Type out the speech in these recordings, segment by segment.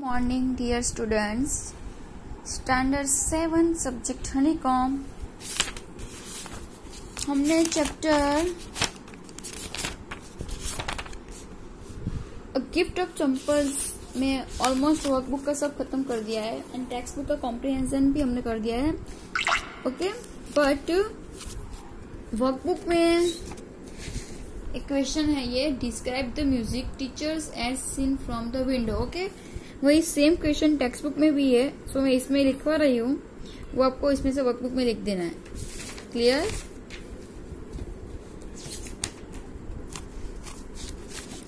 Morning, dear students. Standard 7 subject honeycomb. हमने chapter a gift of चंपल्स में almost workbook का सब खत्म कर दिया है एंड टेक्स्ट बुक का कॉम्प्रिहेंशन भी हमने कर दिया है. ओके, बट वर्कबुक में एक क्वेश्चन है, ये describe the music teacher's as seen from the window. Okay, वही सेम क्वेश्चन टेक्स्ट बुक में भी है, सो मैं इसमें लिखवा रही हूँ, वो आपको इसमें से वर्कबुक में लिख देना है. Clear?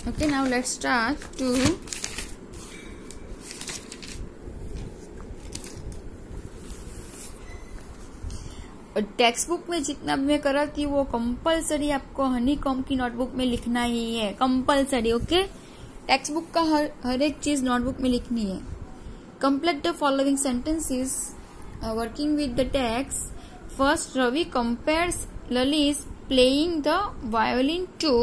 Okay, now let's start to text book में जितना भी मैं करा थी वो कंपलसरी आपको हनीकॉम्ब की नोटबुक में लिखना ही है. कंपलसरी. ओके, टेक्स्ट बुक का हर एक चीज नोटबुक में लिखनी है. Complete the following sentences working with the text. First, Ravi compares Lalit playing the violin to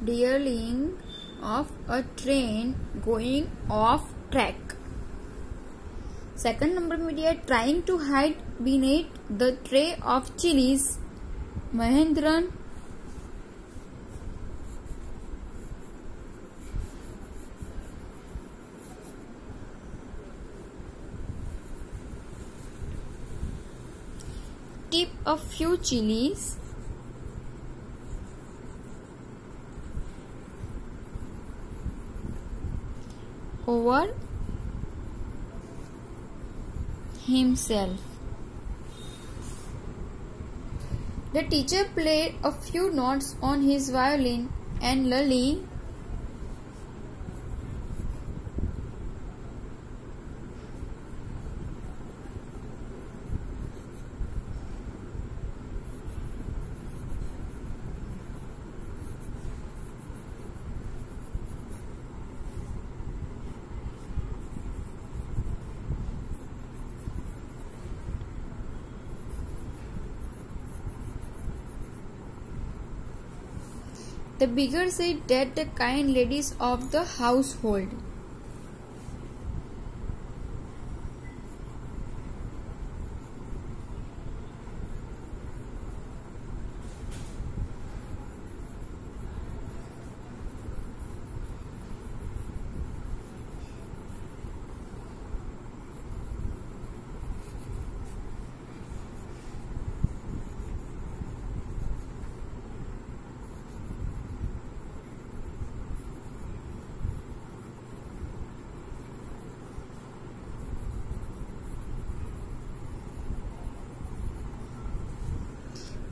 derailing of a train going off track. Second number में दिया trying to hide beneath the tray of chilies. Mahendran tip a few chilies over himself. The teacher played a few notes on his violin and Lali the bigger said that the kind ladies of the household.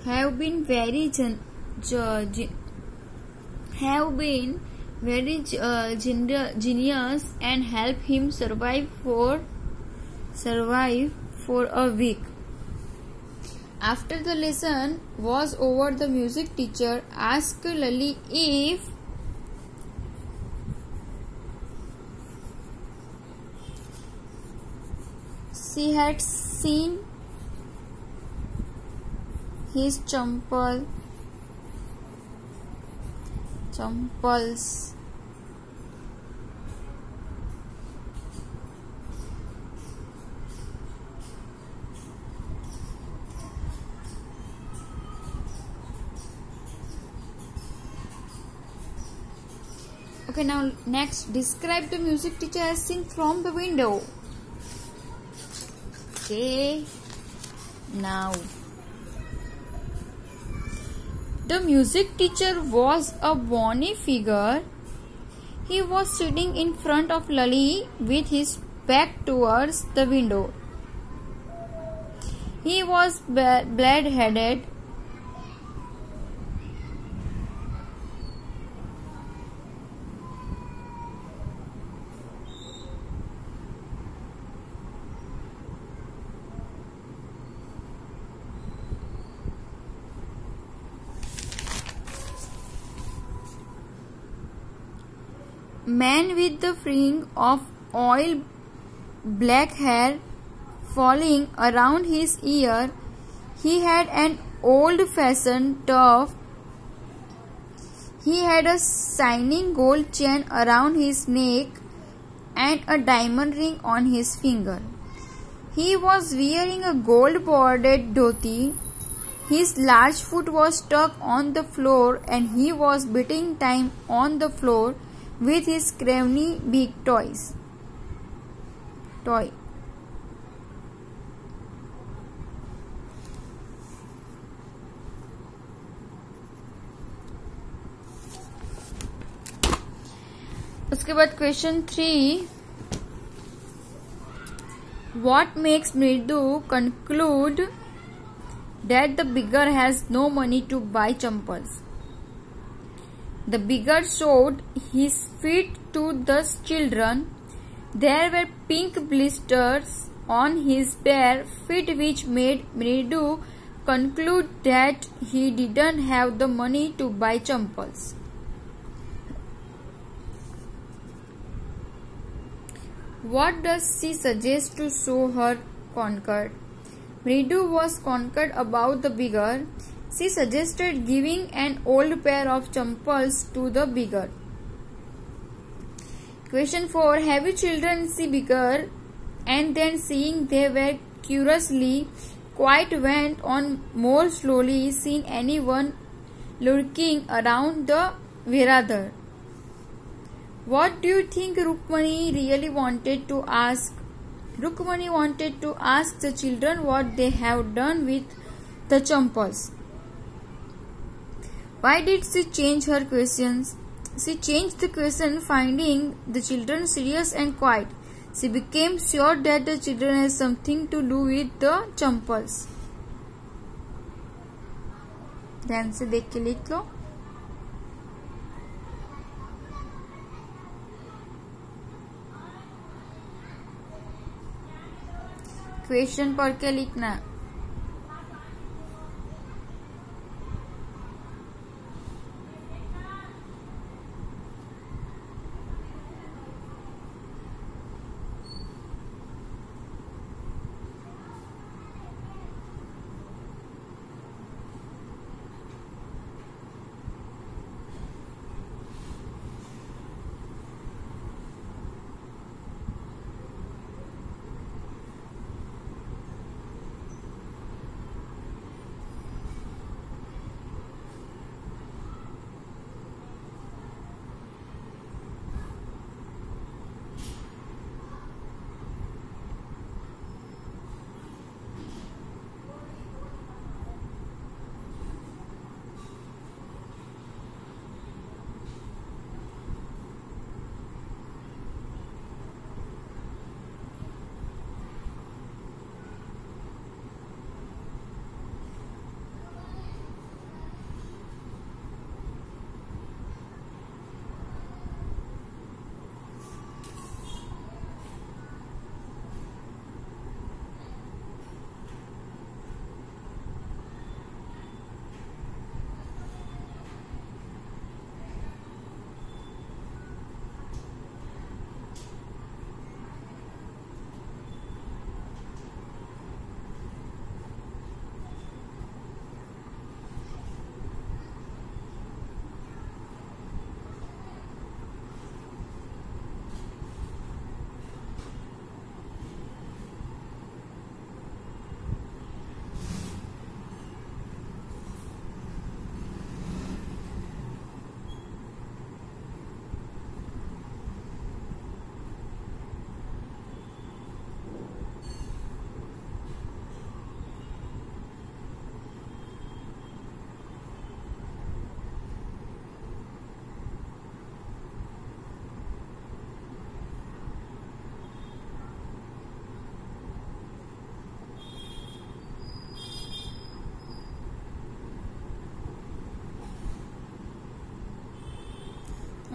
Have been very genius and help him survive for a week. After the lesson was over, the music teacher asked Lali if she had seen his champals. Okay, now next, describe the music teacher as seen from the window. Okay, now the music teacher was a bony figure. He was sitting in front of Lali with his back towards the window. He was black-headed man with the fring of oil black hair falling around his ear. He had an old-fashioned tuft. He had a shining gold chain around his neck and a diamond ring on his finger. He was wearing a gold-bordered dhoti. His large foot was stuck on the floor and he was beating time on the floor with his crony big toy. उसके बाद question 3. What makes Mridu conclude that the beggar has no money to buy champals? The beggar showed his feet to the children. There were pink blisters on his bare feet which made Mridu conclude that he didn't have the money to buy champals. What does she suggest to show her conquered? Mridu was conquered about the beggar. She suggested giving an old pair of champals to the beggar. Question 4. Have you children see beggar and then seeing they were curiously quiet went on more slowly seeing anyone lurking around the verandah? What do you think Rukmani really wanted to ask? Rukmani wanted to ask the children what they have done with the champals. Why did she change her questions? She changed the question finding the children serious and quiet. She became sure that the children had something to do with the champals. ध्यान से देख के लिख लो. Question पढ़ के लिखना.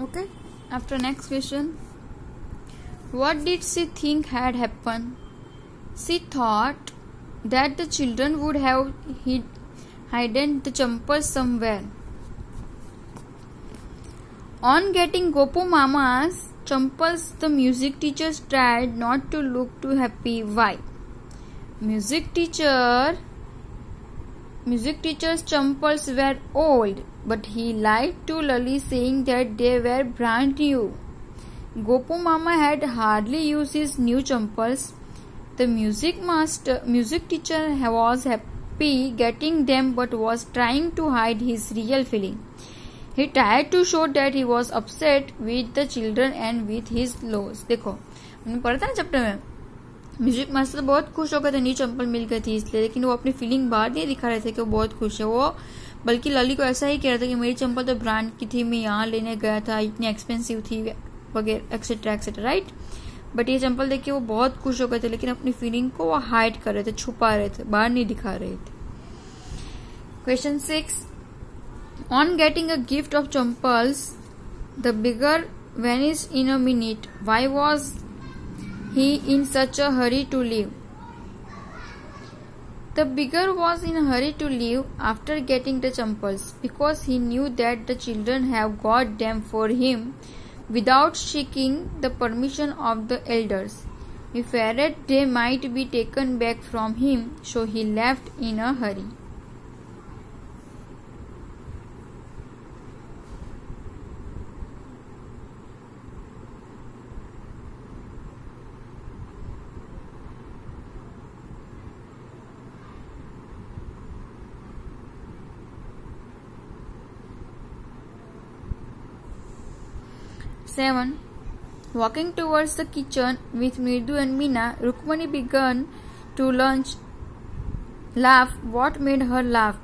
Okay, after next question. What did she think had happened? She thought that the children would have hidden the champals somewhere. On getting Gopu Mama's champals, the music teachers tried not to look too happy. Why? Music teacher's champals were old, but he lied to Lali, saying that they were brand new. Gopu Mama had hardly used his new champals. The music teacher was happy getting them, but was trying to hide his real feeling. He tried to show that he was upset with the children and with his loss. देखो मैंने पढ़ा था ना chapter में, music master बहुत खुश हो गए थे, न्यू चंपल मिल गई थी इसलिए, लेकिन वो अपनी फीलिंग बाहर नहीं दिखा रहे थे कि वो बहुत खुश है। वो बल्कि लली को ऐसा ही कह रहा था कि मेरी चंपल तो ब्रांड की थी, मैं यहाँ लेने गया था, इतनी एक्सपेंसिव थी वगैरह एक्सेट्रा एक्सेट्रा, राइट। बट ये चंपल देख के वो बहुत खुश हो गए थे, लेकिन अपनी फीलिंग को वो हाइड कर रहे थे, छुपा रहे थे, बाहर नहीं दिखा रहे थे। Question 6, on getting a gift of champals, the beggar vanished in a minute. Why was he in such a hurry to leave? The beggar was in a hurry to leave after getting the champals because he knew that the children have got them for him without seeking the permission of the elders. He feared they might be taken back from him, so he left in a hurry. Seven. Walking towards the kitchen with Mirdu and Meena, Rukmani began to laugh. What made her laugh?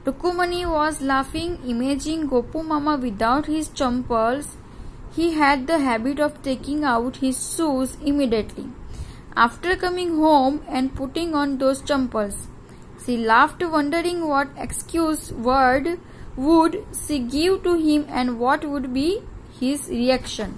Rukmani was laughing, imagining Gopu Mama without his champals. He had the habit of taking out his shoes immediately after coming home and putting on those champals. She laughed, wondering what excuse word would she give to him and what would be his reaction.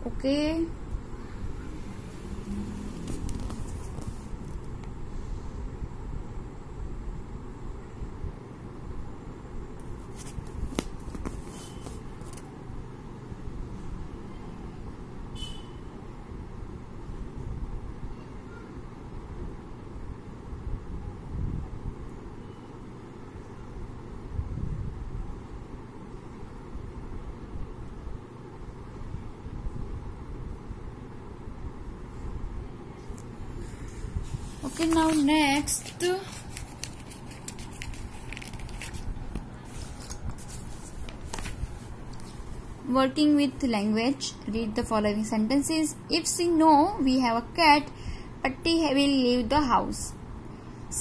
Okay. Okay, now next working with language. Read the following sentences. If she know we have a cat, Patti will leave the house.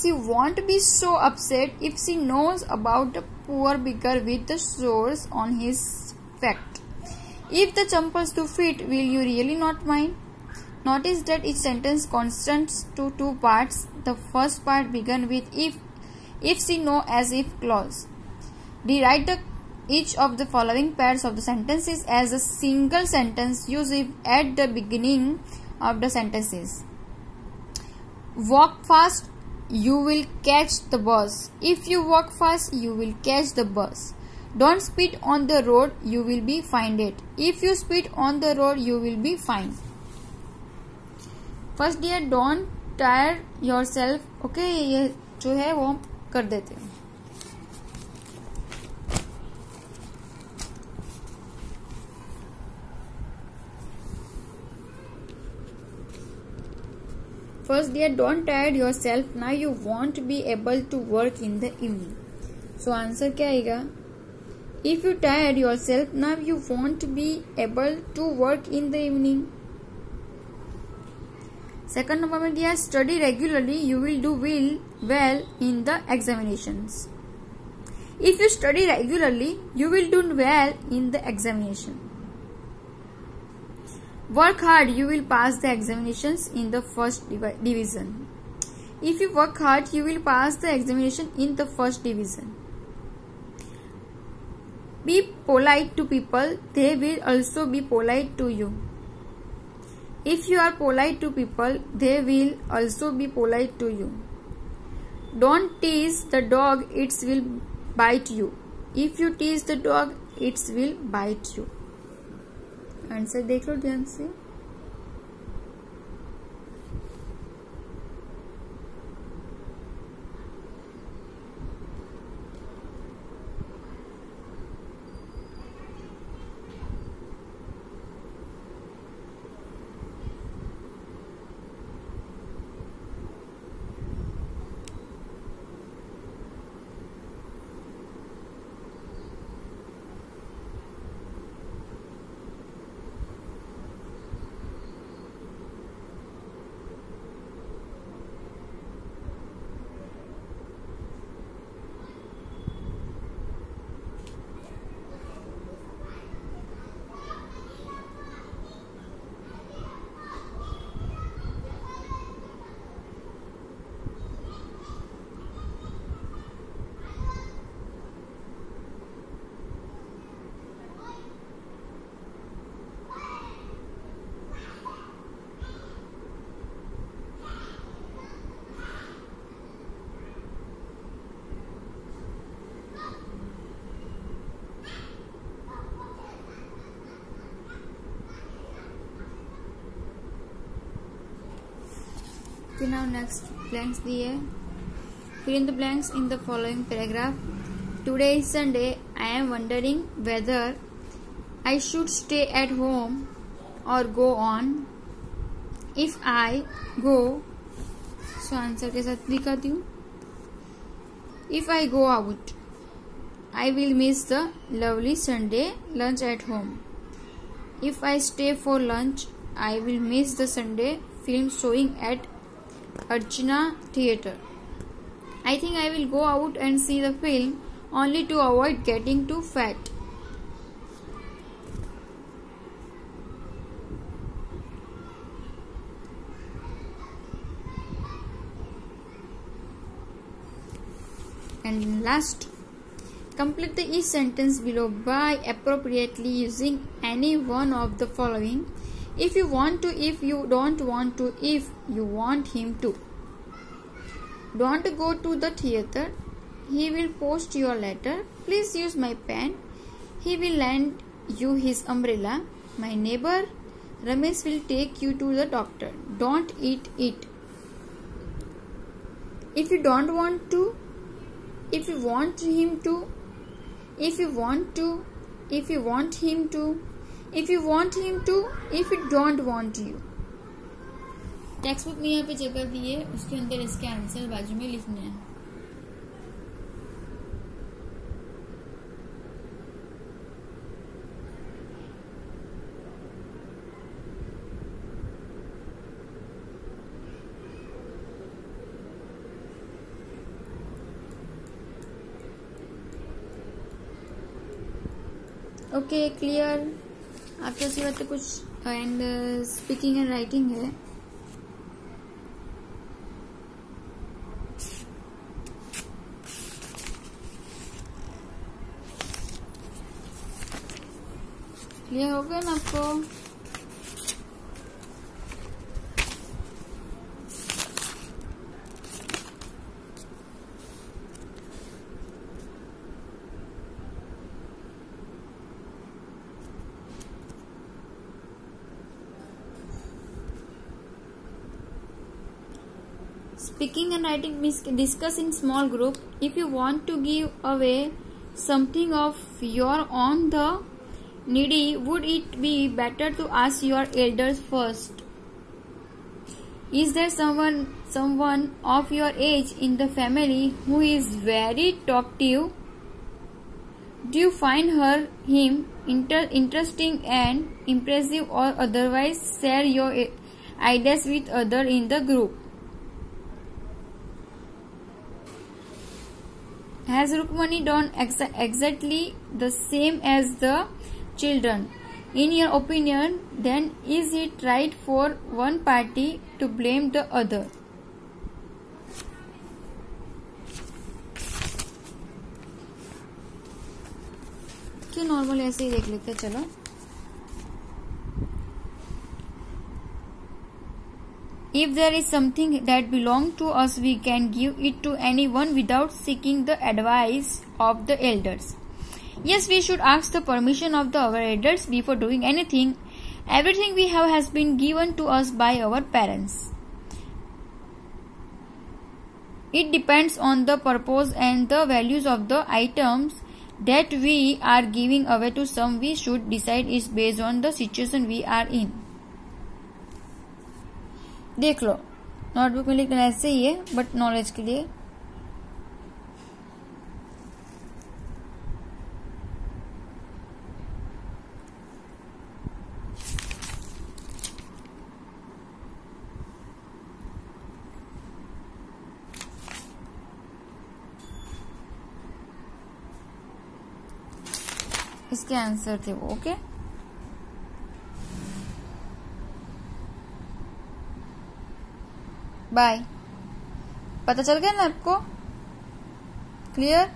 She won't be so upset if she knows about the poor beggar with the sores on his back. If the champals do fit, will you really not mind? Notice that each sentence consists to two parts. The first part begins with if she know as if clause. Rewrite each of the following pairs of the sentences as a single sentence. Use it at the beginning of the sentences. Walk fast, you will catch the bus. If you walk fast, you will catch the bus. Don't speed on the road, you will be fined. If you speed on the road, you will be fined. First dear, don't tire yourself. Okay, ये जो है वो कर देते हैं. First dear, don't tire yourself. Now you won't be able to work in the evening. So answer क्या आएगा? If you tired yourself, now you won't be able to work in the evening. Second number में दिया study regularly, you will do well in the examinations. If you study regularly, you will do well in the examination. Work hard, you will pass the examinations in the first division. If you work hard, you will pass the examination in the first division. Be polite to people, they will also be polite to you. If you are polite to people, they will also be polite to you. Don't tease the dog, it will bite you. If you tease the dog, it will bite you. Answer देख लो ध्यान से. Okay, now next blanks दिए. Fill in the blanks in the following paragraph. Today is Sunday. I am wondering whether I should stay at home or go on. If I go, so answer के साथ दिखाती हूँ. If I go out, I will miss the lovely Sunday lunch at home. If I stay for lunch, I will miss the Sunday film showing at Archana Theatre. I think I will go out and see the film only to avoid getting too fat. And last, complete the each sentence below by appropriately using any one of the following. If you want to, if you don't want to, if you want him to. Don't go to the theatre. He will post your letter. Please use my pen. He will lend you his umbrella. My neighbor Ramesh will take you to the doctor. Don't eat it. If you don't want to, if you want him to, if you want to, if you want him to, if you want him to, if you don't want you. Text book में यहाँ पे जगह दी है, उसके अंदर इसके answer बाजू में लिखने हैं. Okay clear. आपके ऐसी बातें कुछ एंड स्पीकिंग एंड राइटिंग है। क्लियर हो गया ना आपको? Speaking and writing means discuss in small group. If you want to give away something of your own the needy, would it be better to ask your elders first? Is there someone of your age in the family who is very talkative? Do you find him interesting and impressive, or otherwise share your ideas with others in the group? Has Rukmani done exactly the same as the children? In your opinion, then is it right for one party to blame the other? तो normal ऐसे ही देख लेते हैं। चलो If there is something that belongs to us, we can give it to anyone without seeking the advice of the elders. Yes, we should ask the permission of our elders before doing anything. Everything we have has been given to us by our parents. It depends on the purpose and the values of the items that we are giving away to some. We should decide is based on the situation we are in. देख लो, notebook में लिखना ऐसे ही है, but knowledge के लिए। इसके answer थे वो। Okay bye. पता चल गया ना आपको? क्लियर?